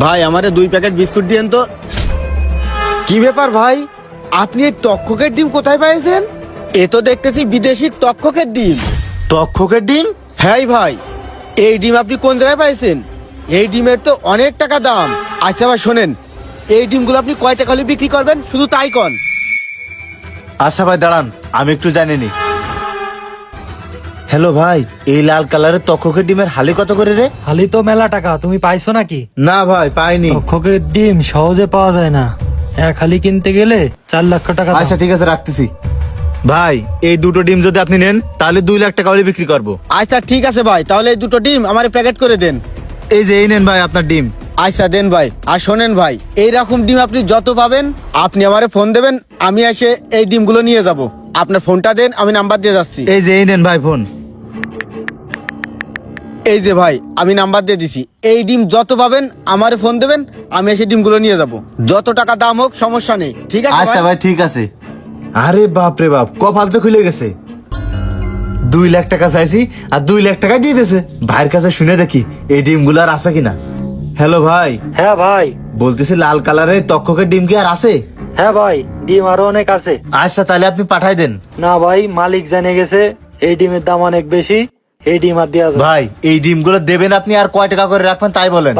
ভাই আমারে 2 packet biscuit দিয়েন তো। কি ব্যাপার ভাই, আপনি এই তক্ষকের ডিম কোথায় পাইছেন? এ তো দেখতেছি বিদেশি তক্ষকের ডিম। তক্ষকের ডিম? হ্যাঁ ভাই, এই ডিম আপনি কোন জায়গায় পাইছেন? এই ডিমের তো অনেক টাকা দাম। আচ্ছা ভাই শোনেন, এই ডিমগুলো আপনি কয় টাকা হলে বিক্রি করবেন শুধু তাই কন। আচ্ছা ভাই দাঁড়ান, আমি একটু জানিনি। হ্যালো ভাই, এই লাল কালারের তক্ষকের ডিমের হালি কত করে রে? হালি তো মেলা টাকা, তুমি পাইছো নাকি? না ভাই পাইনি। তক্ষকের ডিম সহজে পাওয়া যায় না, এক হালি কিনতে গেলে 4 লাখ টাকা দাম। আচ্ছা ঠিক আছে, রাখতেছি। ভাই এই দুটো ডিম যদি আপনি নেন তাহলে 2 লাখ টাকা হলে বিক্রি করবো। আচ্ছা ঠিক আছে ভাই, তাহলে এই দুটো ডিম আমার প্যাকেট করে দেন। এই যে এই নেন ভাই আপনার ডিম। আচ্ছা দেন ভাই। আর শোনেন ভাই, এইরকম ডিম আপনি যত পাবেন আপনি আমারে ফোন দেবেন, আমি এসে এই ডিমগুলো নিয়ে যাব। আপনার ফোনটা দেন, আমি নাম্বার দিয়ে যাচ্ছি। এই যে এই নেন ভাই ফোন। এই যে ভাই, আমি নাম্বার দিয়ে দিছি। এই ডিম যত পাবেন আমারে ফোন দেবেন, আমি এসে ডিমগুলো নিয়ে যাব। যত টাকা দাম হোক সমস্যা নেই, ঠিক আছে আচ্ছা ভাই? ভাই ঠিক আছে। আরে বাপ রে বাপ, কপাল তো খুলে গেছে। 2 লাখ টাকা চাইছি আর 2 লাখ টাকা দিয়ে দিয়েছে। ভাইয়ের কাছে শুনে দেখি এই ডিমগুলো আর আছে কিনা। হ্যালো ভাই, হ্যাঁ ভাই। বলতেছি লাল কালারের তক্ষকের ডিম কি আর আছে? হ্যাঁ ভাই, ডিম আরো অনেক আছে। আচ্ছা তাহলে আপনি পাঠাই দেন। না ভাই, মালিক জেনে গেছে এই ডিমের দাম অনেক বেশি, এই ডিম আর দেওয়া যাবে না। ভাই এই ডিমগুলো দেবেন আপনি, আর কয় টাকা করে রাখবেন তাই বলেন।